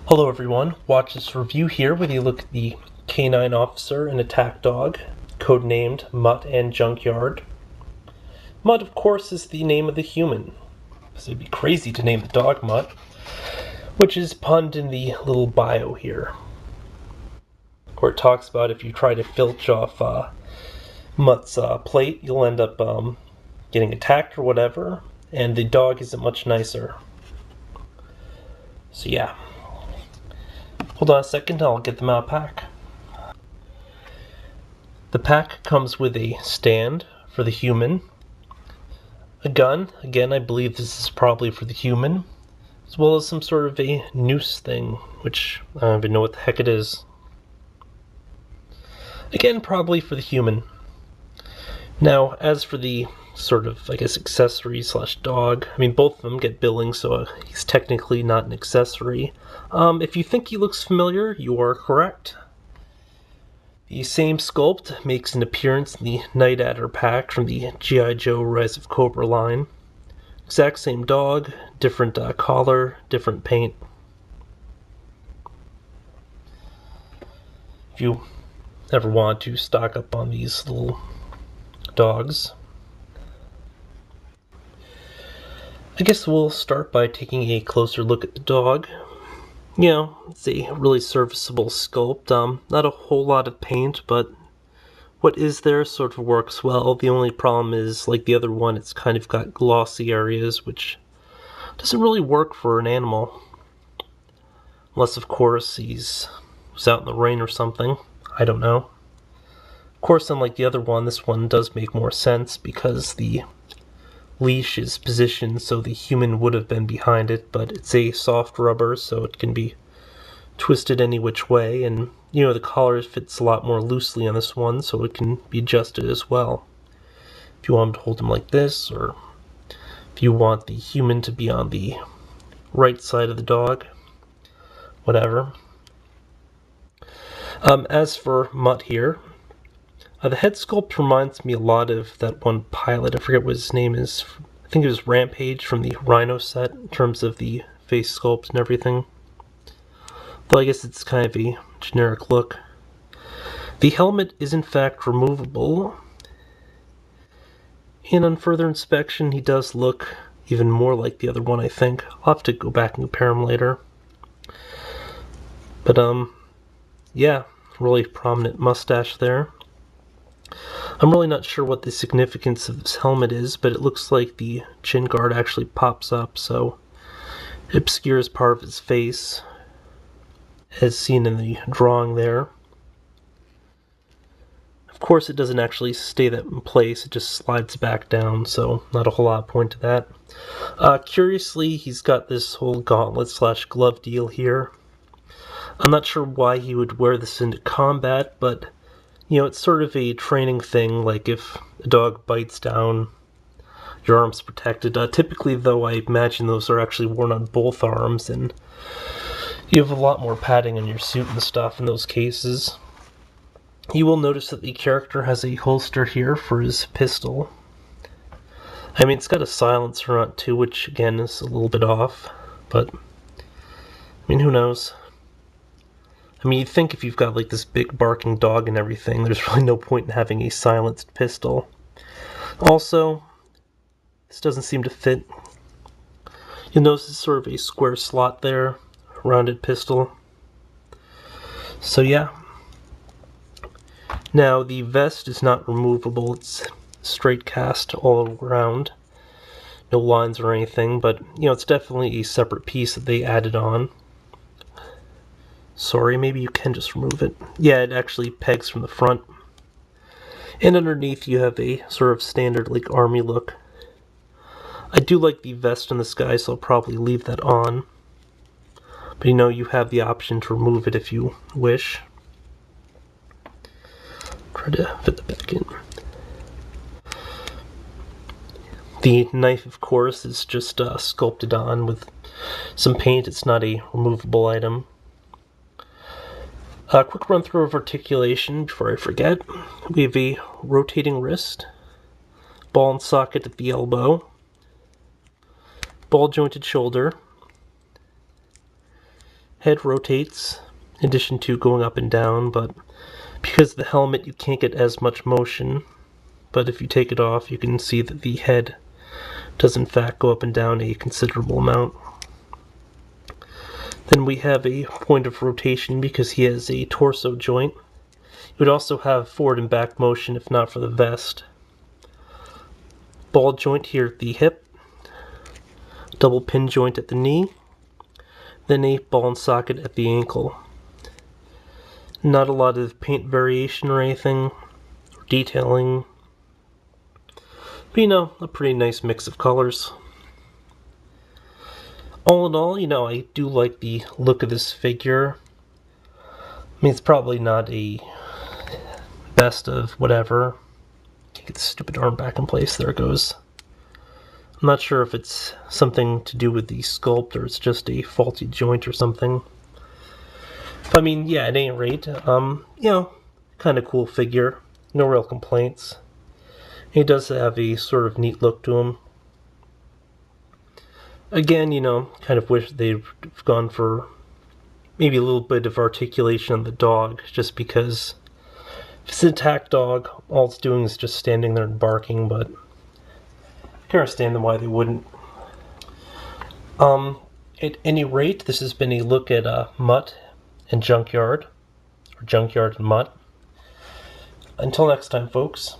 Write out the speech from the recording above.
Hello everyone, watch this review here where you look at the Canine Officer and Attack Dog, codenamed Mutt and Junkyard. Mutt, of course, is the name of the human, because it'd be crazy to name the dog Mutt, which is punned in the little bio here, where it talks about if you try to filch off Mutt's plate, you'll end up getting attacked or whatever, and the dog isn't much nicer. So yeah. Hold on a second, I'll get them out of pack. The pack comes with a stand for the human, a gun, again I believe this is probably for the human, as well as some sort of a noose thing, which I don't even know what the heck it is. Again, probably for the human. Now, as for the sort of, I guess, accessory slash dog, I mean, both of them get billing, so he's technically not an accessory. If you think he looks familiar, you are correct. The same sculpt makes an appearance in the Night Adder pack from the GI Joe Rise of Cobra line. Exact same dog, different collar, different paint. If you ever want to stock up on these little dogs, I guess we'll start by taking a closer look at the dog. You know, it's a really serviceable sculpt. Not a whole lot of paint, but what is there sort of works well. The only problem is, like the other one, it's kind of got glossy areas, which doesn't really work for an animal. Unless, of course, he's out in the rain or something. I don't know. Of course, unlike the other one, this one does make more sense because the leash is positioned so the human would have been behind it, but it's a soft rubber, so it can be twisted any which way, and you know, the collar fits a lot more loosely on this one, so it can be adjusted as well. If you want to hold him like this, or if you want the human to be on the right side of the dog, whatever. As for Mutt here, the head sculpt reminds me a lot of that one pilot, I forget what his name is. I think it was Rampage from the Rhino set in terms of the face sculpt and everything. Though I guess it's kind of a generic look. The helmet is in fact removable, and on further inspection he does look even more like the other one, I think. I'll have to go back and compare them later. But yeah, really prominent mustache there. I'm really not sure what the significance of this helmet is, but it looks like the chin guard actually pops up, so it obscures part of his face, as seen in the drawing there. Of course, it doesn't actually stay that in place, it just slides back down, so not a whole lot of point to that. Curiously, he's got this whole gauntlet slash glove deal here. I'm not sure why he would wear this into combat, but you know, it's sort of a training thing, like if a dog bites down, your arm's protected. Typically, though, I imagine those are actually worn on both arms, and you have a lot more padding on your suit and stuff in those cases. You will notice that the character has a holster here for his pistol. I mean, it's got a silencer on it too, which again is a little bit off, but I mean, who knows? I mean, you'd think if you've got like this big barking dog and everything, there's really no point in having a silenced pistol. Also, this doesn't seem to fit. You'll notice it's sort of a square slot there, rounded pistol. So yeah. Now, the vest is not removable, it's straight cast all around. No lines or anything, but you know, it's definitely a separate piece that they added on. Sorry, maybe you can just remove it. Yeah, it actually pegs from the front. And underneath you have a sort of standard like army look. I do like the vest on this guy, so I'll probably leave that on. But you know, you have the option to remove it if you wish. Try to fit that back in. The knife, of course, is just sculpted on with some paint. It's not a removable item. A quick run through of articulation before I forget. We have a rotating wrist, ball and socket at the elbow, ball jointed shoulder, head rotates in addition to going up and down, but because of the helmet you can't get as much motion. But if you take it off, you can see that the head does in fact go up and down a considerable amount. Then we have a point of rotation because he has a torso joint. He would also have forward and back motion if not for the vest. Ball joint here at the hip, double pin joint at the knee, then a ball and socket at the ankle. Not a lot of paint variation or anything, or detailing, but a pretty nice mix of colors. All in all, I do like the look of this figure. I mean, it's probably not a best of whatever. Can't get the stupid arm back in place. There it goes. I'm not sure if it's something to do with the sculpt or it's just a faulty joint or something. But, I mean, yeah, at any rate, kind of cool figure. No real complaints. He does have a sort of neat look to him. Again, kind of wish they'd gone for maybe a little bit of articulation on the dog, just because if it's an attack dog, all it's doing is just standing there and barking, but I can understand why they wouldn't. At any rate, this has been a look at Mutt and Junkyard, or Junkyard and Mutt. Until next time, folks.